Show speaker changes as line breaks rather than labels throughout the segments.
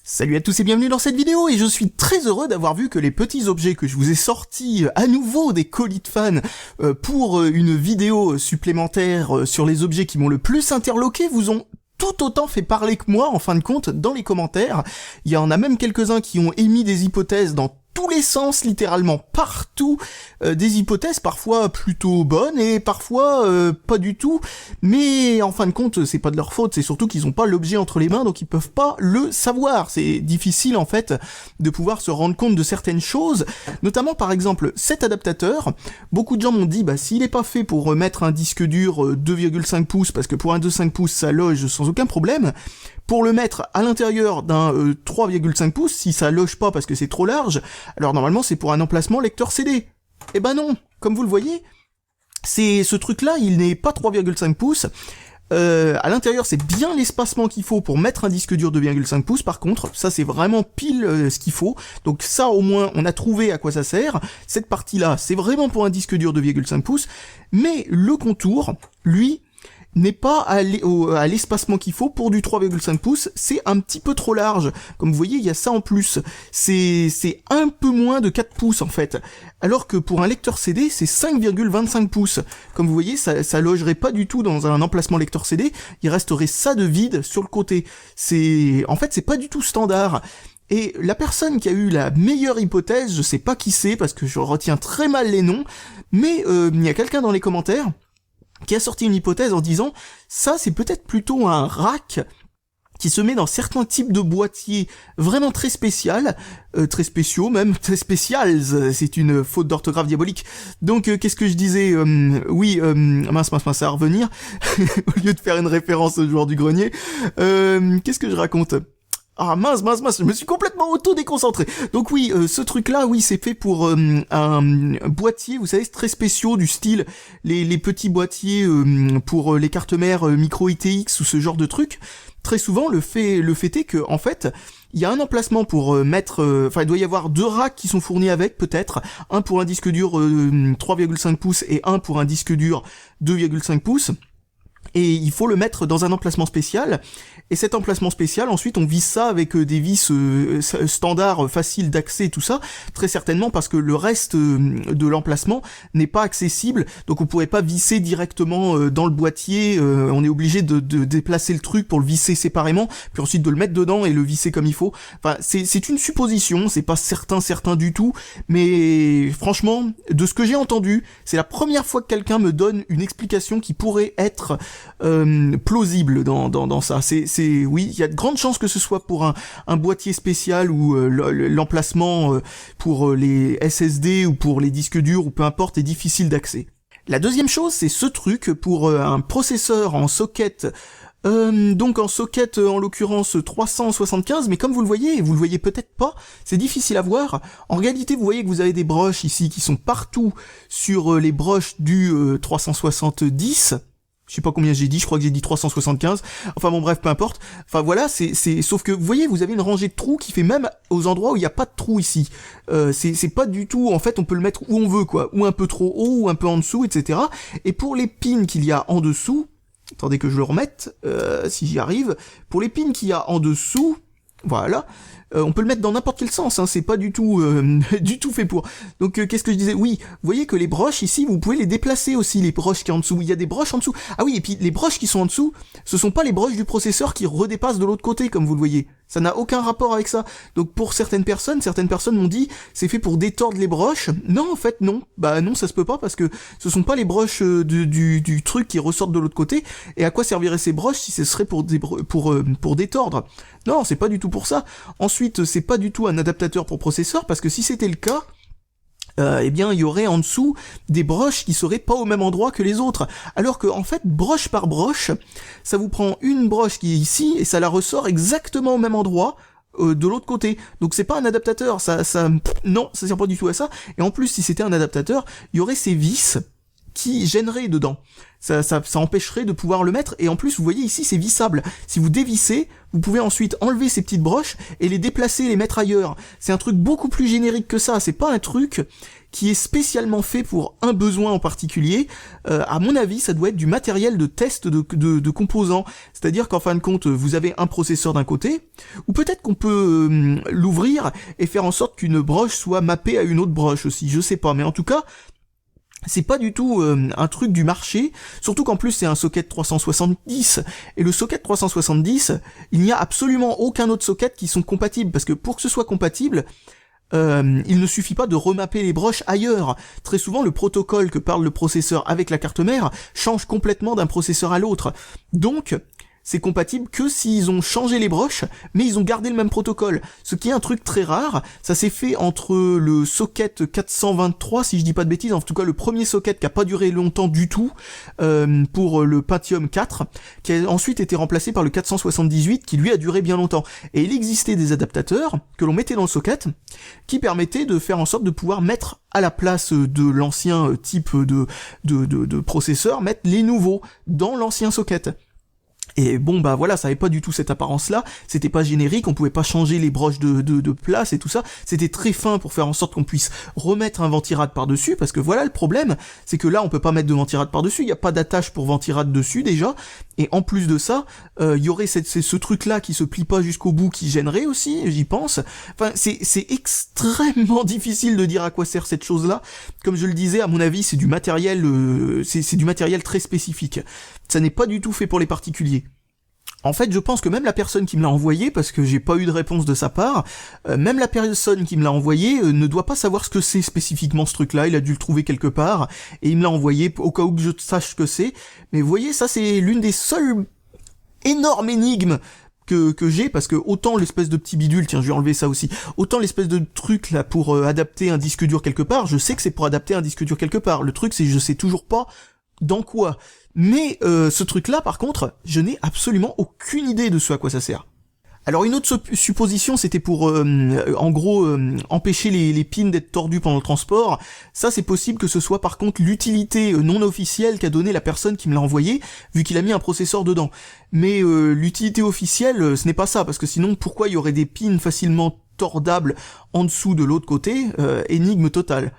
Salut à tous et bienvenue dans cette vidéo, et je suis très heureux d'avoir vu que les petits objets que je vous ai sortis à nouveau des colis de fans pour une vidéo supplémentaire sur les objets qui m'ont le plus interloqué vous ont tout autant fait parler que moi en fin de compte dans les commentaires. Il y en a même quelques-uns qui ont émis des hypothèses dans tous les sens, littéralement partout, des hypothèses parfois plutôt bonnes et parfois pas du tout, mais en fin de compte c'est pas de leur faute, c'est surtout qu'ils ont pas l'objet entre les mains, donc ils peuvent pas le savoir. C'est difficile en fait de pouvoir se rendre compte de certaines choses, notamment par exemple cet adaptateur. Beaucoup de gens m'ont dit s'il est pas fait pour mettre un disque dur 2,5 pouces, parce que pour un 2,5 pouces ça loge sans aucun problème, pour le mettre à l'intérieur d'un 3,5 pouces, si ça loge pas parce que c'est trop large, alors normalement c'est pour un emplacement lecteur CD. Eh ben non, comme vous le voyez, ce truc-là, il n'est pas 3,5 pouces. À l'intérieur, c'est bien l'espacement qu'il faut pour mettre un disque dur 2,5 pouces. Par contre, ça c'est vraiment pile ce qu'il faut. Donc ça, au moins, on a trouvé à quoi ça sert. Cette partie-là, c'est vraiment pour un disque dur 2,5 pouces. Mais le contour, lui, n'est pas à l'espacement qu'il faut pour du 3,5 pouces, c'est un petit peu trop large. Comme vous voyez, il y a ça en plus. C'est un peu moins de 4 pouces en fait. Alors que pour un lecteur CD, c'est 5,25 pouces. Comme vous voyez, ça logerait pas du tout dans un emplacement lecteur CD, il resterait ça de vide sur le côté. En fait, c'est pas du tout standard. Et la personne qui a eu la meilleure hypothèse, je sais pas qui c'est parce que je retiens très mal les noms, mais il y a quelqu'un dans les commentaires qui a sorti une hypothèse en disant ça c'est peut-être plutôt un rack qui se met dans certains types de boîtiers vraiment très très spéciaux même, très spéciales, c'est une faute d'orthographe diabolique. Donc qu'est-ce que je disais, mince, ça va revenir, au lieu de faire une référence au joueur du grenier, qu'est-ce que je raconte ? Ah mince, je me suis complètement auto-déconcentré. Donc oui, ce truc-là, oui, c'est fait pour un boîtier, vous savez, très spéciaux, du style les petits boîtiers pour les cartes mères micro ITX ou ce genre de truc. Très souvent, le fait est que, en fait, il y a un emplacement pour mettre... il doit y avoir 2 racks qui sont fournis avec, peut-être. Un pour un disque dur 3,5 pouces et un pour un disque dur 2,5 pouces. Et il faut le mettre dans un emplacement spécial, et cet emplacement spécial, ensuite on visse ça avec des vis standards, faciles d'accès et tout ça, très certainement parce que le reste de l'emplacement n'est pas accessible, donc on pourrait pas visser directement dans le boîtier, on est obligé de déplacer le truc pour le visser séparément, puis ensuite de le mettre dedans et le visser comme il faut. Enfin, c'est une supposition, c'est pas certain du tout, mais franchement, de ce que j'ai entendu, c'est la première fois que quelqu'un me donne une explication qui pourrait être plausible dans ça. Oui, il y a de grandes chances que ce soit pour un boîtier spécial ou l'emplacement pour les SSD ou pour les disques durs ou peu importe est difficile d'accès. La deuxième chose, c'est ce truc pour un processeur en socket. Donc en socket en l'occurrence 375, mais comme vous le voyez, et vous le voyez peut-être pas, c'est difficile à voir. En réalité, vous voyez que vous avez des broches ici qui sont partout sur les broches du 370. Je sais pas combien j'ai dit, je crois que j'ai dit 375. Enfin bon bref, peu importe. Enfin voilà, sauf que vous voyez, vous avez une rangée de trous qui fait même aux endroits où il n'y a pas de trous ici. C'est pas du tout, en fait on peut le mettre où on veut quoi, ou un peu trop haut, ou un peu en dessous, etc. Et pour les pins qu'il y a en dessous, attendez que je le remette, si j'y arrive, pour les pins qu'il y a en dessous, voilà, on peut le mettre dans n'importe quel sens, c'est pas du tout fait pour. Donc qu'est-ce que je disais ? Oui, vous voyez que les broches ici, vous pouvez les déplacer aussi, les broches qui sont en dessous. Il y a des broches en dessous. Ah oui, et puis les broches qui sont en dessous, ce sont pas les broches du processeur qui redépassent de l'autre côté, comme vous le voyez. Ça n'a aucun rapport avec ça. Donc pour certaines personnes m'ont dit, c'est fait pour détordre les broches. Non, en fait, non. Bah non, ça se peut pas parce que ce sont pas les broches du truc qui ressortent de l'autre côté. Et à quoi serviraient ces broches si ce serait pour détordre ? Non, c'est pas du tout pour ça. Ensuite, c'est pas du tout un adaptateur pour processeur parce que si c'était le cas, eh bien il y aurait en dessous des broches qui seraient pas au même endroit que les autres. Alors que en fait, broche par broche, ça vous prend une broche qui est ici et ça la ressort exactement au même endroit de l'autre côté. Donc c'est pas un adaptateur, non, ça sert pas du tout à ça. Et en plus, si c'était un adaptateur, il y aurait ces vis qui gêneraient dedans. Ça empêcherait de pouvoir le mettre, et en plus vous voyez ici c'est vissable. Si vous dévissez, vous pouvez ensuite enlever ces petites broches et les déplacer, les mettre ailleurs. C'est un truc beaucoup plus générique que ça, c'est pas un truc qui est spécialement fait pour un besoin en particulier. À mon avis, ça doit être du matériel de test de composants. C'est-à-dire qu'en fin de compte, vous avez un processeur d'un côté, ou peut-être qu'on peut l'ouvrir et faire en sorte qu'une broche soit mappée à une autre broche aussi, je sais pas, mais en tout cas, c'est pas du tout un truc du marché, surtout qu'en plus c'est un socket 370, et le socket 370, il n'y a absolument aucun autre socket qui sont compatibles, parce que pour que ce soit compatible, il ne suffit pas de remapper les broches ailleurs. Très souvent, le protocole que parle le processeur avec la carte mère change complètement d'un processeur à l'autre. Donc, c'est compatible que s'ils ont changé les broches, mais ils ont gardé le même protocole. Ce qui est un truc très rare, ça s'est fait entre le socket 423, si je dis pas de bêtises, en tout cas le premier socket qui a pas duré longtemps du tout, pour le Pentium 4, qui a ensuite été remplacé par le 478, qui lui a duré bien longtemps. Et il existait des adaptateurs que l'on mettait dans le socket, qui permettaient de faire en sorte de pouvoir mettre à la place de l'ancien type de processeur, mettre les nouveaux dans l'ancien socket. Et bon bah voilà, ça avait pas du tout cette apparence-là, c'était pas générique, on pouvait pas changer les broches de place et tout ça, c'était très fin pour faire en sorte qu'on puisse remettre un ventirad par-dessus, parce que voilà le problème, c'est que là on peut pas mettre de ventirad par-dessus, il y a pas d'attache pour ventirad dessus déjà, et en plus de ça, il y aurait ce truc-là qui se plie pas jusqu'au bout qui gênerait aussi, j'y pense. Enfin, c'est extrêmement difficile de dire à quoi sert cette chose-là. Comme je le disais, à mon avis, c'est du matériel, c'est du matériel très spécifique. Ça n'est pas du tout fait pour les particuliers. En fait, je pense que même la personne qui me l'a envoyé, parce que j'ai pas eu de réponse de sa part, même la personne qui me l'a envoyé ne doit pas savoir ce que c'est spécifiquement ce truc-là, il a dû le trouver quelque part, et il me l'a envoyé au cas où que je sache ce que c'est. Mais vous voyez, ça c'est l'une des seules énormes énigmes que j'ai, parce que autant l'espèce de petit bidule, tiens je vais enlever ça aussi, autant l'espèce de truc là pour adapter un disque dur quelque part, je sais que c'est pour adapter un disque dur quelque part, le truc c'est que je sais toujours pas dans quoi. Mais ce truc-là, par contre, je n'ai absolument aucune idée de ce à quoi ça sert. Alors une autre supposition, c'était pour, en gros, empêcher les pins d'être tordus pendant le transport. Ça, c'est possible que ce soit par contre l'utilité non officielle qu'a donnée la personne qui me l'a envoyé, vu qu'il a mis un processeur dedans. Mais l'utilité officielle, ce n'est pas ça, parce que sinon, pourquoi il y aurait des pins facilement tordables en dessous de l'autre côté? Énigme totale.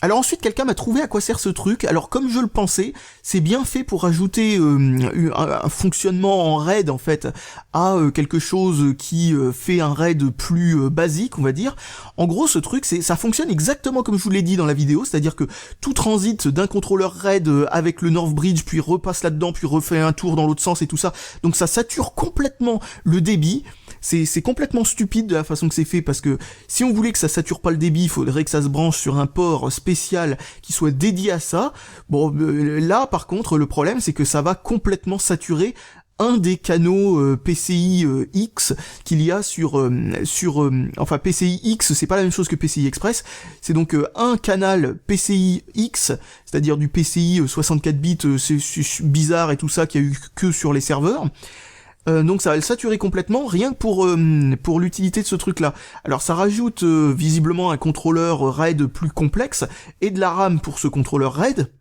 Alors ensuite, quelqu'un m'a trouvé à quoi sert ce truc. Alors comme je le pensais, c'est bien fait pour ajouter un fonctionnement en RAID en fait à quelque chose qui fait un RAID plus basique, on va dire. En gros, ce truc, ça fonctionne exactement comme je vous l'ai dit dans la vidéo, c'est-à-dire que tout transite d'un contrôleur RAID avec le Northbridge, puis repasse là-dedans, puis refait un tour dans l'autre sens et tout ça. Donc ça sature complètement le débit. C'est complètement stupide de la façon que c'est fait, parce que si on voulait que ça sature pas le débit, il faudrait que ça se branche sur un port spécial qui soit dédié à ça. Bon, là par contre, le problème c'est que ça va complètement saturer un des canaux PCI X qu'il y a enfin PCI X, c'est pas la même chose que PCI Express, c'est donc un canal PCI X, c'est-à-dire du PCI 64 bits, c'est bizarre et tout ça, qu'il y a eu que sur les serveurs. Donc ça va le saturer complètement, rien que pour l'utilité de ce truc-là. Alors ça rajoute visiblement un contrôleur RAID plus complexe, et de la RAM pour ce contrôleur RAID,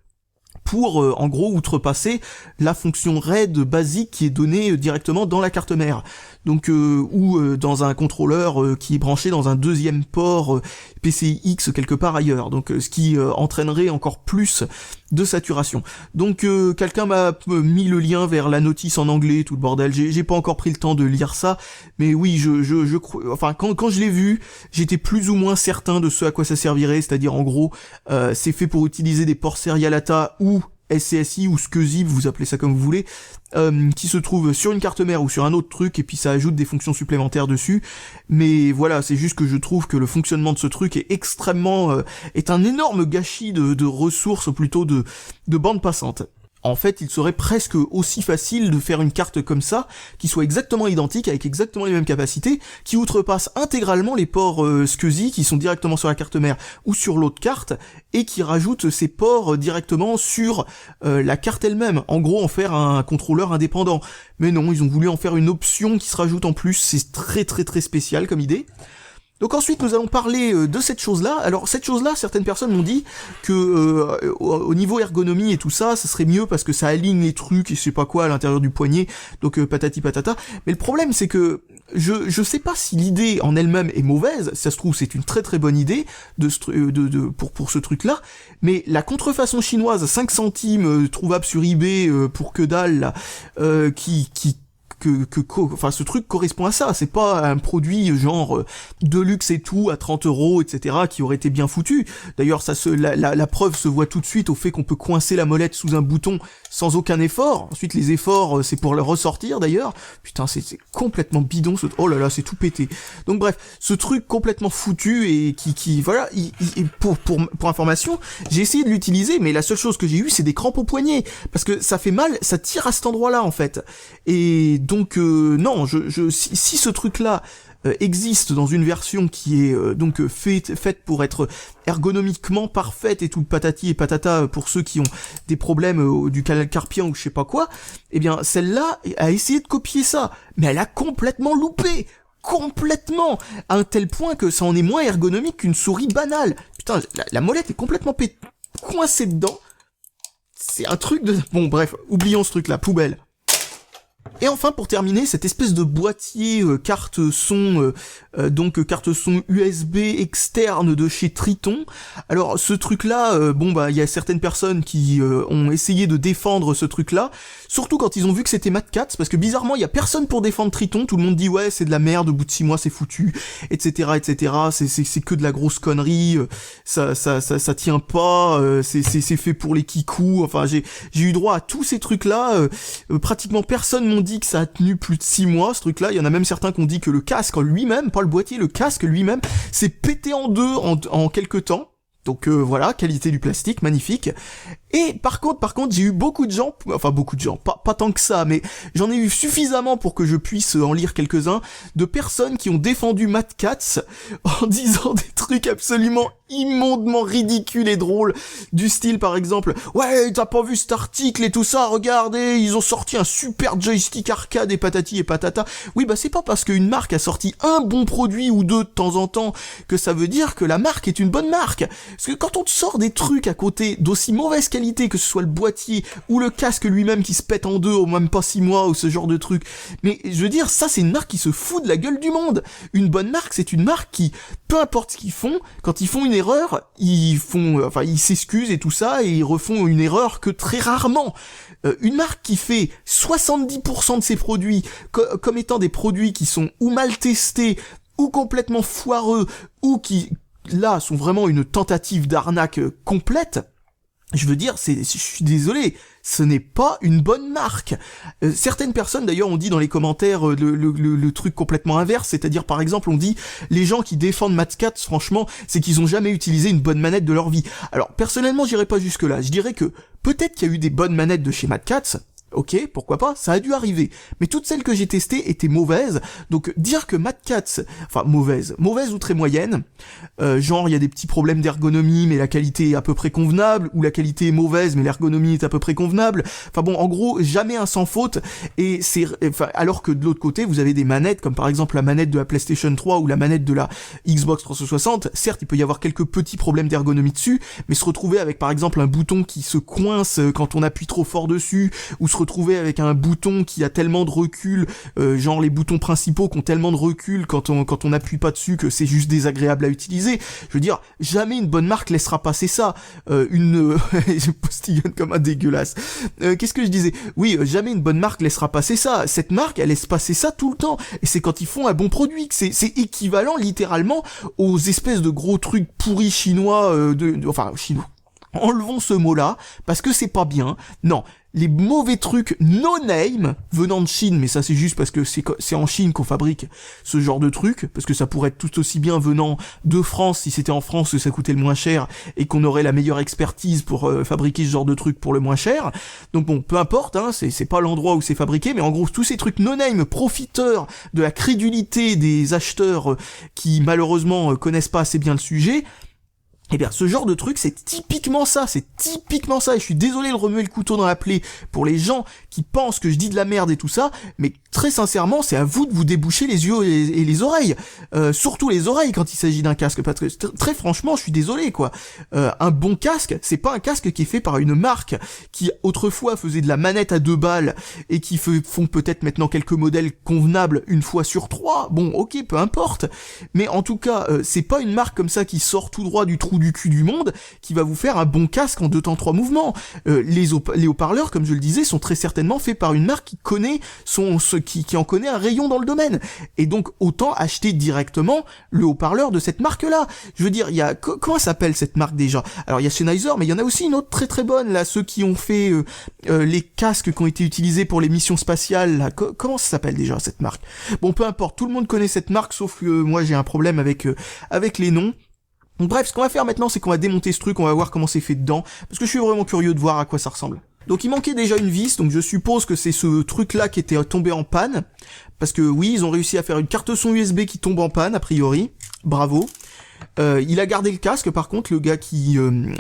pour en gros outrepasser la fonction RAID basique qui est donnée directement dans la carte mère. Donc ou dans un contrôleur qui est branché dans un deuxième port PCI X quelque part ailleurs. Donc ce qui entraînerait encore plus de saturation. Donc quelqu'un m'a mis le lien vers la notice en anglais, tout le bordel. J'ai pas encore pris le temps de lire ça, mais oui, je enfin quand je l'ai vu, j'étais plus ou moins certain de ce à quoi ça servirait, c'est-à-dire en gros, c'est fait pour utiliser des ports Serial ATA ou SCSI ou SCSI, vous appelez ça comme vous voulez, qui se trouve sur une carte mère ou sur un autre truc, et puis ça ajoute des fonctions supplémentaires dessus. Mais voilà, c'est juste que je trouve que le fonctionnement de ce truc est extrêmement est un énorme gâchis de ressources, ou plutôt de bande passante. En fait, il serait presque aussi facile de faire une carte comme ça, qui soit exactement identique, avec exactement les mêmes capacités, qui outrepasse intégralement les ports SCSI qui sont directement sur la carte mère ou sur l'autre carte, et qui rajoute ces ports directement sur la carte elle-même. En gros, en faire un contrôleur indépendant. Mais non, ils ont voulu en faire une option qui se rajoute en plus, c'est très très très spécial comme idée. Donc ensuite nous allons parler de cette chose-là. Alors cette chose-là, certaines personnes m'ont dit que au niveau ergonomie et tout ça, ça serait mieux parce que ça aligne les trucs et je sais pas quoi à l'intérieur du poignet, donc patati patata. Mais le problème c'est que je sais pas si l'idée en elle-même est mauvaise, ça se trouve c'est une très très bonne idée pour ce truc-là, mais la contrefaçon chinoise à 5 centimes trouvable sur eBay pour que dalle là, enfin ce truc correspond à ça, c'est pas un produit genre de luxe et tout à 30 €, etc. qui aurait été bien foutu. D'ailleurs la preuve se voit tout de suite au fait qu'on peut coincer la molette sous un bouton sans aucun effort. Ensuite les efforts c'est pour le ressortir d'ailleurs. Putain c'est complètement bidon oh là là c'est tout pété. Donc bref, ce truc complètement foutu et qui voilà, pour information, j'ai essayé de l'utiliser mais la seule chose que j'ai eu c'est des crampes au poignet parce que ça fait mal, ça tire à cet endroit-là en fait. Et donc non, si ce truc-là existe dans une version qui est donc faite pour être ergonomiquement parfaite et tout le patati et patata pour ceux qui ont des problèmes du canal carpien ou je sais pas quoi, eh bien celle-là a essayé de copier ça, mais elle a complètement loupé. Complètement, à un tel point que ça en est moins ergonomique qu'une souris banale. Putain, la molette est complètement coincée dedans. C'est un truc de... Bon bref, oublions ce truc-là, poubelle. Et enfin, pour terminer, cette espèce de boîtier carte son, carte son USB externe de chez Triton. Alors, ce truc-là, il y a certaines personnes qui ont essayé de défendre ce truc-là, surtout quand ils ont vu que c'était Mad Catz, parce que bizarrement, il y a personne pour défendre Triton. Tout le monde dit ouais, c'est de la merde, au bout de 6 mois, c'est foutu, etc., etc. C'est que de la grosse connerie, ça tient pas, c'est fait pour les kikous. Enfin, j'ai eu droit à tous ces trucs-là. Pratiquement personne m'ont dit que ça a tenu plus de 6 mois ce truc là, il y en a même certains qui ont dit que le casque lui-même, pas le boîtier, le casque lui-même s'est pété en deux en quelques temps. Donc voilà, qualité du plastique, magnifique. Et par contre, j'ai eu beaucoup de gens, pas tant que ça, mais j'en ai eu suffisamment pour que je puisse en lire quelques-uns, de personnes qui ont défendu Mad Catz en disant des trucs absolument immondement ridicules et drôles, du style par exemple, ouais, t'as pas vu cet article et tout ça, regardez, ils ont sorti un super joystick arcade et patati et patata. Oui, bah c'est pas parce qu'une marque a sorti un bon produit ou deux de temps en temps que ça veut dire que la marque est une bonne marque. Parce que quand on te sort des trucs à côté d'aussi mauvaise qualité, que ce soit le boîtier ou le casque lui-même qui se pète en deux au même pas 6 mois ou ce genre de truc, mais je veux dire, ça c'est une marque qui se fout de la gueule du monde. Une bonne marque, c'est une marque qui, peu importe ce qu'ils font, quand ils font une erreur, ils s'excusent et tout ça, et ils refont une erreur que très rarement. Une marque qui fait 70% de ses produits comme étant des produits qui sont ou mal testés, ou complètement foireux, ou qui là sont vraiment une tentative d'arnaque complète, je veux dire, je suis désolé, ce n'est pas une bonne marque. Certaines personnes d'ailleurs ont dit dans les commentaires le truc complètement inverse, c'est-à-dire par exemple on dit les gens qui défendent Mad Catz, franchement, c'est qu'ils ont jamais utilisé une bonne manette de leur vie. Alors personnellement j'irai pas jusque là, je dirais que peut-être qu'il y a eu des bonnes manettes de chez Mad Catz. Ok, pourquoi pas, ça a dû arriver. Mais toutes celles que j'ai testées étaient mauvaises, donc dire que Mad Catz, enfin mauvaise ou très moyenne, genre il y a des petits problèmes d'ergonomie mais la qualité est à peu près convenable, ou la qualité est mauvaise mais l'ergonomie est à peu près convenable, enfin bon, en gros, jamais un sans faute, et alors que de l'autre côté, vous avez des manettes, comme par exemple la manette de la PlayStation 3 ou la manette de la Xbox 360, certes il peut y avoir quelques petits problèmes d'ergonomie dessus, mais se retrouver avec par exemple un bouton qui se coince quand on appuie trop fort dessus, ou se retrouver avec un bouton qui a tellement de recul, genre les boutons principaux qui ont tellement de recul quand on n'appuie pas dessus que c'est juste désagréable à utiliser. Je veux dire, jamais une bonne marque laissera passer ça. Je postillonne comme un dégueulasse. Qu'est-ce que je disais? Oui, jamais une bonne marque laissera passer ça. Cette marque, elle laisse passer ça tout le temps. Et c'est quand ils font un bon produit que c'est équivalent littéralement aux espèces de gros trucs pourris chinois, chinois. Enlevons ce mot-là, parce que c'est pas bien. Non, les mauvais trucs no-name venant de Chine, mais ça c'est juste parce que c'est en Chine qu'on fabrique ce genre de trucs, parce que ça pourrait être tout aussi bien venant de France si c'était en France que ça coûtait le moins cher et qu'on aurait la meilleure expertise pour fabriquer ce genre de trucs pour le moins cher. Donc bon, peu importe, hein, c'est pas l'endroit où c'est fabriqué, mais en gros tous ces trucs no-name profiteurs de la crédulité des acheteurs qui malheureusement connaissent pas assez bien le sujet. Eh bien, ce genre de truc, c'est typiquement ça, et je suis désolé de remuer le couteau dans la plaie pour les gens qui pensent que je dis de la merde et tout ça, mais très sincèrement, c'est à vous de vous déboucher les yeux et les oreilles, surtout les oreilles quand il s'agit d'un casque, parce que très franchement, je suis désolé, quoi. Un bon casque, c'est pas un casque qui est fait par une marque qui autrefois faisait de la manette à 2 balles et qui font peut-être maintenant quelques modèles convenables une fois sur 3, bon, ok, peu importe, mais en tout cas, c'est pas une marque comme ça qui sort tout droit du trou du cul du monde qui va vous faire un bon casque en 2 temps 3 mouvements. Les haut-parleurs, comme je le disais, sont très certainement faits par une marque qui connaît qui en connaît un rayon dans le domaine. Et donc autant acheter directement le haut-parleur de cette marque-là. Je veux dire, il y a comment s'appelle cette marque déjà? Alors il y a Sennheiser, mais il y en a aussi une autre très très bonne là, ceux qui ont fait les casques qui ont été utilisés pour les missions spatiales là. Comment ça s'appelle déjà cette marque? Bon, peu importe, tout le monde connaît cette marque sauf que moi j'ai un problème avec les noms. Donc bref, ce qu'on va faire maintenant, c'est qu'on va démonter ce truc, on va voir comment c'est fait dedans, parce que je suis vraiment curieux de voir à quoi ça ressemble. Donc il manquait déjà une vis, donc je suppose que c'est ce truc-là qui était tombé en panne, parce que oui, ils ont réussi à faire une carte son USB qui tombe en panne, a priori, bravo. Il a gardé le casque, par contre, le gars qui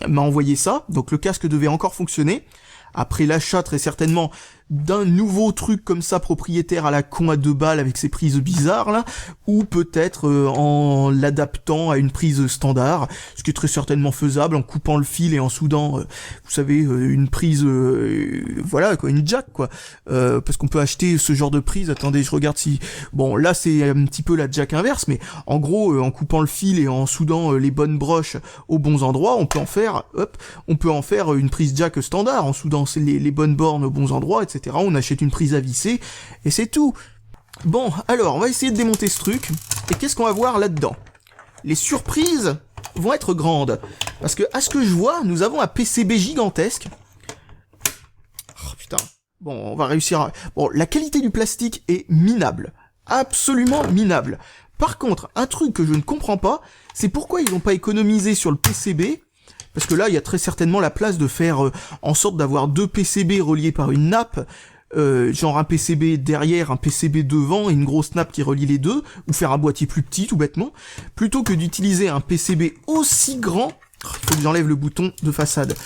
m'a envoyé ça, donc le casque devait encore fonctionner. Après l'achat, très certainement, d'un nouveau truc comme ça, propriétaire à la con à 2 balles avec ses prises bizarres là, ou peut-être en l'adaptant à une prise standard, ce qui est très certainement faisable en coupant le fil et en soudant, vous savez, une prise, voilà quoi, une jack quoi, parce qu'on peut acheter ce genre de prise. Attendez, je regarde si, bon là c'est un petit peu la jack inverse, mais en gros en coupant le fil et en soudant les bonnes broches aux bons endroits, on peut en faire, une prise jack standard en soudant les bonnes bornes aux bons endroits, etc. On achète une prise à visser, et c'est tout. Bon, alors, on va essayer de démonter ce truc, et qu'est-ce qu'on va voir là-dedans? Les surprises vont être grandes, parce que, à ce que je vois, nous avons un PCB gigantesque. Oh, putain. Bon, on va réussir à... Bon, la qualité du plastique est minable. Absolument minable. Par contre, un truc que je ne comprends pas, c'est pourquoi ils n'ont pas économisé sur le PCB. Parce que là, il y a très certainement la place de faire en sorte d'avoir 2 PCB reliés par une nappe, genre un PCB derrière, un PCB devant et une grosse nappe qui relie les deux, ou faire un boîtier plus petit tout bêtement, plutôt que d'utiliser un PCB aussi grand. Il faut que j'enlève le bouton de façade.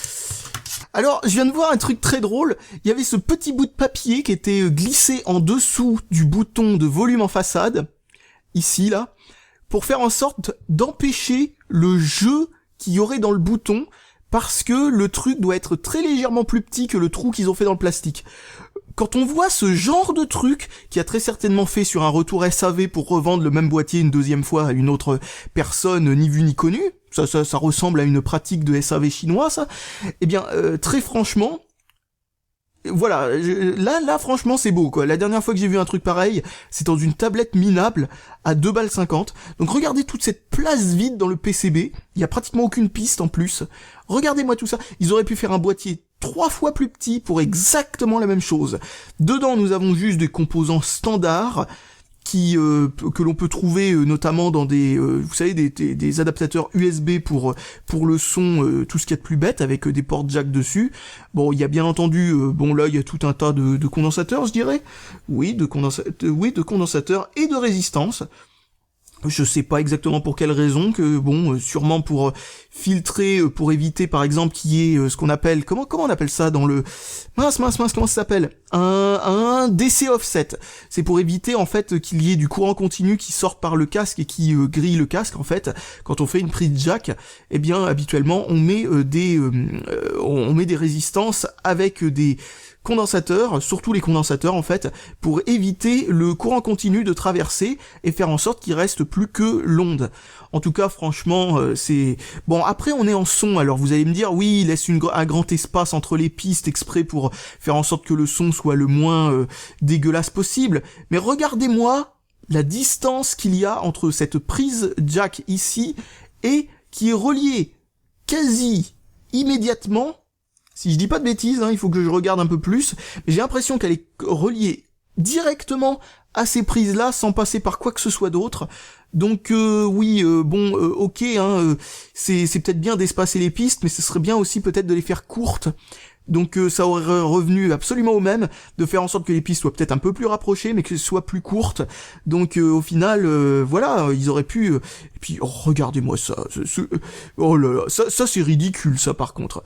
Alors, je viens de voir un truc très drôle, il y avait ce petit bout de papier qui était glissé en dessous du bouton de volume en façade, ici là, pour faire en sorte d'empêcher le jeu qu'il y aurait dans le bouton, parce que le truc doit être très légèrement plus petit que le trou qu'ils ont fait dans le plastique. Quand on voit ce genre de truc, qui a très certainement fait sur un retour SAV pour revendre le même boîtier une deuxième fois à une autre personne ni vue ni connue, ça ressemble à une pratique de SAV chinois, ça, eh bien, très franchement, voilà, là franchement c'est beau quoi. La dernière fois que j'ai vu un truc pareil, c'est dans une tablette minable à 2 balles 50. Donc regardez toute cette place vide dans le PCB, il y a pratiquement aucune piste en plus. Regardez-moi tout ça, ils auraient pu faire un boîtier 3 fois plus petit pour exactement la même chose. Dedans nous avons juste des composants standards que l'on peut trouver notamment dans des vous savez des adaptateurs USB pour le son, tout ce qu'il y a de plus bête avec des ports jack dessus. Bon, il y a bien entendu là il y a tout un tas de condensateurs, je dirais. Oui, de condensateurs et de résistance. Je sais pas exactement pour quelle raison, que sûrement pour filtrer, pour éviter par exemple qu'il y ait ce qu'on appelle, comment on appelle ça dans le mince, comment ça s'appelle, un DC offset. C'est pour éviter en fait qu'il y ait du courant continu qui sorte par le casque et qui grille le casque en fait. Quand on fait une prise jack, eh bien habituellement on met des résistances avec des condensateurs, surtout les condensateurs en fait, pour éviter le courant continu de traverser et faire en sorte qu'il reste plus que l'onde. En tout cas, franchement, c'est... Bon, après on est en son, alors vous allez me dire, oui, il laisse un grand espace entre les pistes exprès pour faire en sorte que le son soit le moins dégueulasse possible, mais regardez-moi la distance qu'il y a entre cette prise jack ici et qui est reliée quasi immédiatement. Si je dis pas de bêtises, il faut que je regarde un peu plus, mais j'ai l'impression qu'elle est reliée directement à ces prises-là, sans passer par quoi que ce soit d'autre. Donc ok, c'est peut-être bien d'espacer les pistes, mais ce serait bien aussi peut-être de les faire courtes, Donc ça aurait revenu absolument au même, de faire en sorte que les pistes soient peut-être un peu plus rapprochées, mais qu'elles soient plus courtes. Donc au final, voilà, ils auraient pu... Et puis, oh, regardez-moi ça. Oh là là, ça c'est ridicule, ça, par contre.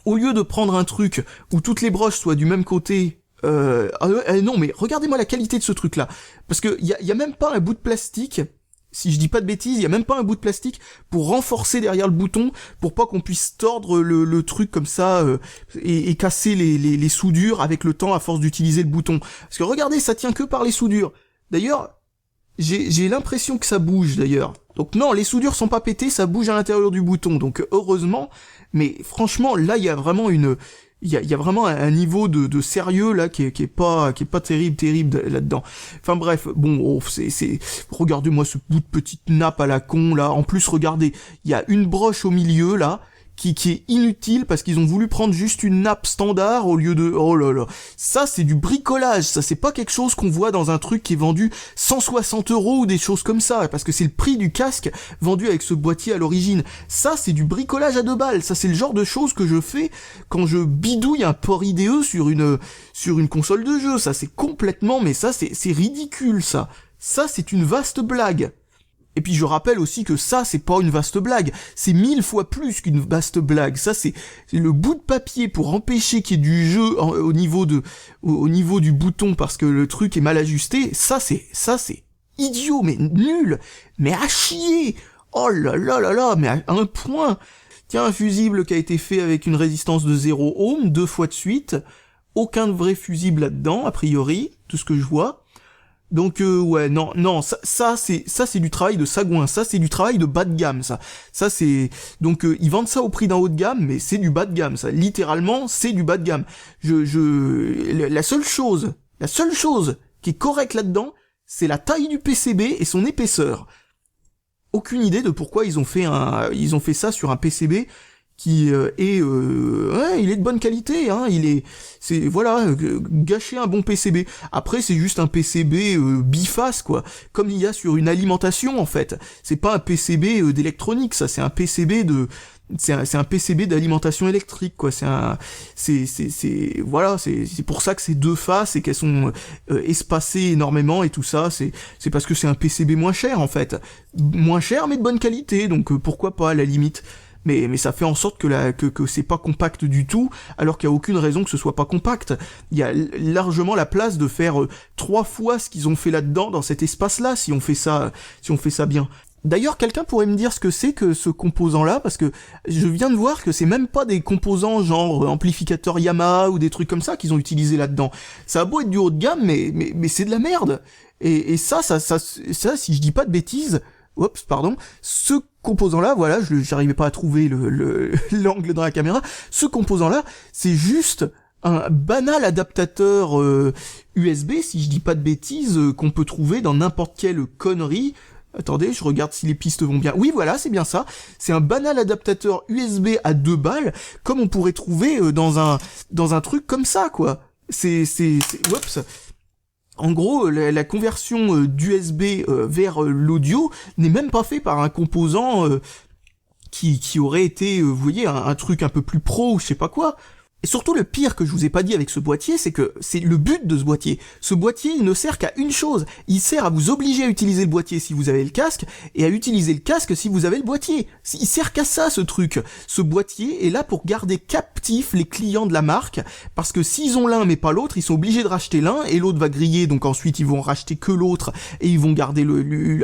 Au lieu de prendre un truc où toutes les broches soient du même côté... non, mais regardez-moi la qualité de ce truc-là. Parce que y a même pas un bout de plastique... Si je dis pas de bêtises, il y a même pas un bout de plastique pour renforcer derrière le bouton, pour pas qu'on puisse tordre le truc comme ça et casser les soudures avec le temps à force d'utiliser le bouton. Parce que regardez, ça tient que par les soudures. D'ailleurs, j'ai l'impression que ça bouge d'ailleurs. Donc non, les soudures sont pas pétées, ça bouge à l'intérieur du bouton. Donc heureusement, mais franchement, là il y a vraiment il y a vraiment un niveau de sérieux là qui est pas terrible là-dedans. Enfin bref, bon, regardez-moi ce bout de petite nappe à la con là. En plus, regardez, il y a une broche au milieu là qui est inutile parce qu'ils ont voulu prendre juste une nappe standard au lieu de... Oh là là, ça c'est du bricolage, ça c'est pas quelque chose qu'on voit dans un truc qui est vendu 160 € ou des choses comme ça, parce que c'est le prix du casque vendu avec ce boîtier à l'origine. Ça c'est du bricolage à 2 balles, ça c'est le genre de choses que je fais quand je bidouille un port IDE sur une console de jeu, ça c'est complètement... Mais ça c'est ridicule ça. Ça c'est une vaste blague. Et puis je rappelle aussi que ça, c'est pas une vaste blague, c'est 1000 fois plus qu'une vaste blague. Ça, c'est le bout de papier pour empêcher qu'il y ait du jeu au niveau du bouton parce que le truc est mal ajusté. Ça, c'est idiot, mais nul, mais à chier. Oh là là là là, mais à un point. Tiens, un fusible qui a été fait avec une résistance de 0 ohm, 2 fois de suite. Aucun vrai fusible là-dedans, a priori, tout ce que je vois. Donc ouais, non, ça c'est du travail de sagouin, ça c'est du travail de bas de gamme, ça. Ça c'est donc ils vendent ça au prix d'un haut de gamme, mais c'est du bas de gamme, ça. Littéralement, c'est du bas de gamme. La seule chose qui est correcte là-dedans, c'est la taille du PCB et son épaisseur. Aucune idée de pourquoi ils ont fait ça sur un PCB qui il est de bonne qualité, hein, gâcher un bon PCB. Après c'est juste un PCB biface quoi, comme il y a sur une alimentation en fait. C'est pas un PCB d'électronique, ça, c'est un PCB c'est un PCB d'alimentation électrique quoi, c'est pour ça que c'est 2 faces et qu'elles sont espacées énormément et tout ça, c'est parce que c'est un PCB moins cher en fait. Moins cher mais de bonne qualité, donc pourquoi pas à la limite. Mais ça fait en sorte que c'est pas compact du tout, alors qu'il y a aucune raison que ce soit pas compact. Il y a largement la place de faire 3 fois ce qu'ils ont fait là-dedans, dans cet espace-là, si on fait ça bien. D'ailleurs, quelqu'un pourrait me dire ce que c'est que ce composant-là, parce que je viens de voir que c'est même pas des composants genre amplificateur Yamaha ou des trucs comme ça qu'ils ont utilisé là-dedans. Ça a beau être du haut de gamme, mais c'est de la merde. Et ça, si je dis pas de bêtises, ce composant-là, voilà, j'arrivais pas à trouver l'angle dans la caméra. Ce composant-là, c'est juste un banal adaptateur USB, si je dis pas de bêtises, qu'on peut trouver dans n'importe quelle connerie. Attendez, je regarde si les pistes vont bien. Oui, voilà, c'est bien ça. C'est un banal adaptateur USB à 2 balles, comme on pourrait trouver dans un truc comme ça, quoi. En gros, la conversion d'USB vers l'audio n'est même pas fait par un composant qui aurait été, vous voyez, un truc un peu plus pro ou je sais pas quoi. Et surtout, le pire que je vous ai pas dit avec ce boîtier, c'est que c'est le but de ce boîtier. Ce boîtier, il ne sert qu'à une chose. Il sert à vous obliger à utiliser le boîtier si vous avez le casque, et à utiliser le casque si vous avez le boîtier. Il sert qu'à ça, ce truc. Ce boîtier est là pour garder captifs les clients de la marque, parce que s'ils ont l'un mais pas l'autre, ils sont obligés de racheter l'un, et l'autre va griller, donc ensuite ils vont racheter que l'autre, et ils vont garder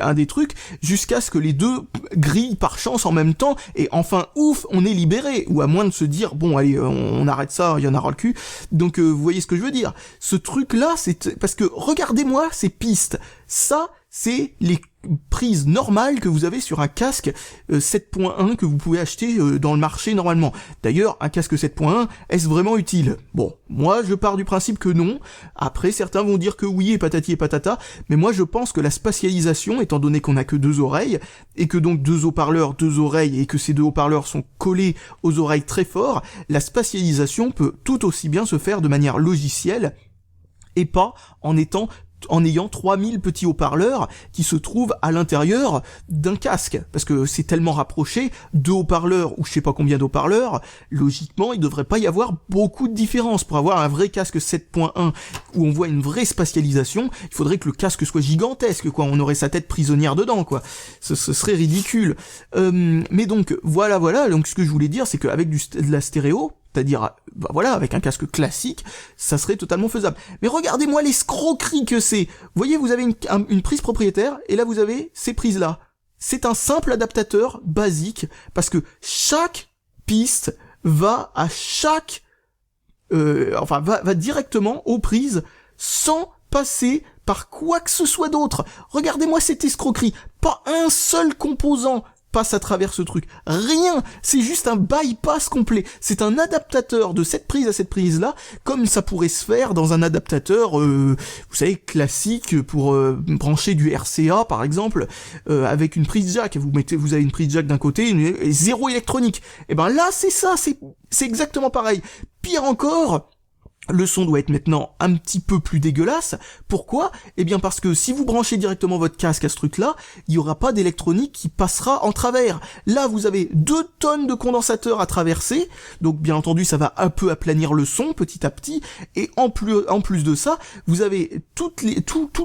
un des trucs, jusqu'à ce que les deux grillent par chance en même temps, et enfin, ouf, on est libéré. Ou à moins de se dire, bon, allez, on arrête ça, il y en a ras le cul. Donc vous voyez ce que je veux dire. Ce truc là, c'est parce que regardez-moi ces pistes. Ça, c'est les prises normales que vous avez sur un casque 7.1 que vous pouvez acheter dans le marché normalement. D'ailleurs, un casque 7.1, est-ce vraiment utile? Bon, moi je pars du principe que non. Après, certains vont dire que oui et patati et patata, mais moi je pense que la spatialisation, étant donné qu'on a que 2 oreilles, et que donc 2 haut-parleurs, 2 oreilles, et que ces 2 haut-parleurs sont collés aux oreilles très fort, la spatialisation peut tout aussi bien se faire de manière logicielle, et pas en étant en ayant 3000 petits haut-parleurs qui se trouvent à l'intérieur d'un casque. Parce que c'est tellement rapproché, 2 haut-parleurs ou je sais pas combien d'haut-parleurs, logiquement il devrait pas y avoir beaucoup de différence. Pour avoir un vrai casque 7.1 où on voit une vraie spatialisation, il faudrait que le casque soit gigantesque, quoi. On aurait sa tête prisonnière dedans, quoi. Ce serait ridicule. Mais donc, voilà. Donc ce que je voulais dire, c'est qu'avec de la stéréo, c'est-à-dire, voilà, avec un casque classique, ça serait totalement faisable. Mais regardez-moi l'escroquerie que c'est. Vous voyez, vous avez une prise propriétaire, et là vous avez ces prises-là. C'est un simple adaptateur basique, parce que chaque piste va à chaque... va directement aux prises, sans passer par quoi que ce soit d'autre. Regardez-moi cette escroquerie. Pas un seul composant passe à travers ce truc. Rien. C'est juste un bypass complet. C'est un adaptateur de cette prise à cette prise-là, comme ça pourrait se faire dans un adaptateur, vous savez, classique pour brancher du RCA, par exemple, avec une prise jack. Vous avez une prise jack d'un côté, et zéro électronique. Et ben là, c'est ça. C'est exactement pareil. Pire encore... Le son doit être maintenant un petit peu plus dégueulasse. Pourquoi ? Eh bien parce que si vous branchez directement votre casque à ce truc-là, il n'y aura pas d'électronique qui passera en travers. Là, vous avez 2 tonnes de condensateurs à traverser, donc bien entendu, ça va un peu aplanir le son petit à petit, et en plus de ça, vous avez tous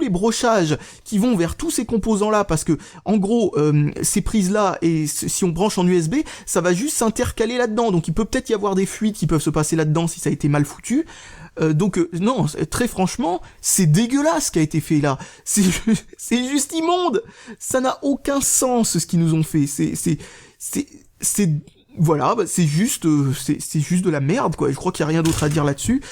les brochages qui vont vers tous ces composants-là, parce que, en gros, ces prises-là, et si on branche en USB, ça va juste s'intercaler là-dedans, donc il peut peut-être y avoir des fuites qui peuvent se passer là-dedans si ça a été mal foutu. Non, très franchement, c'est dégueulasse ce qui a été fait là. C'est juste immonde. Ça n'a aucun sens ce qu'ils nous ont fait. Voilà, c'est juste de la merde, quoi. Je crois qu'il y a rien d'autre à dire là-dessus.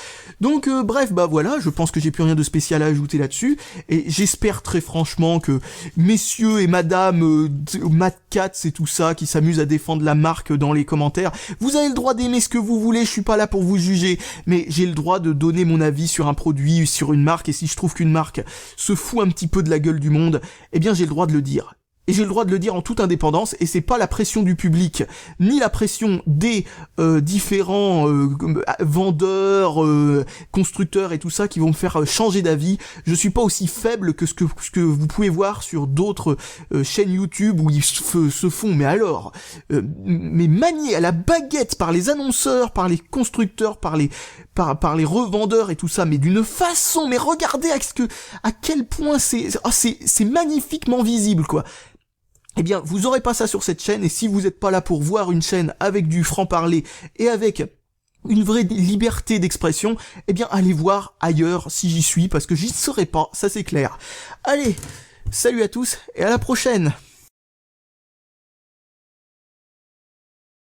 Donc bref, voilà, je pense que j'ai plus rien de spécial à ajouter là-dessus, et j'espère très franchement que messieurs et madame Mad Cats et tout ça qui s'amusent à défendre la marque dans les commentaires, vous avez le droit d'aimer ce que vous voulez, je suis pas là pour vous juger, mais j'ai le droit de donner mon avis sur un produit, sur une marque, et si je trouve qu'une marque se fout un petit peu de la gueule du monde, eh bien j'ai le droit de le dire. Et j'ai le droit de le dire en toute indépendance, et c'est pas la pression du public, ni la pression des différents vendeurs, constructeurs et tout ça qui vont me faire changer d'avis. Je suis pas aussi faible que ce que vous pouvez voir sur d'autres chaînes YouTube où ils se font, mais alors, mais maniés à la baguette par les annonceurs, par les constructeurs, par les revendeurs et tout ça, mais d'une façon, mais regardez à quel point c'est magnifiquement visible, quoi. Eh bien, vous aurez pas ça sur cette chaîne, et si vous êtes pas là pour voir une chaîne avec du franc-parler et avec une vraie liberté d'expression, eh bien, allez voir ailleurs si j'y suis, parce que j'y serai pas, ça c'est clair. Allez, salut à tous, et à la prochaine!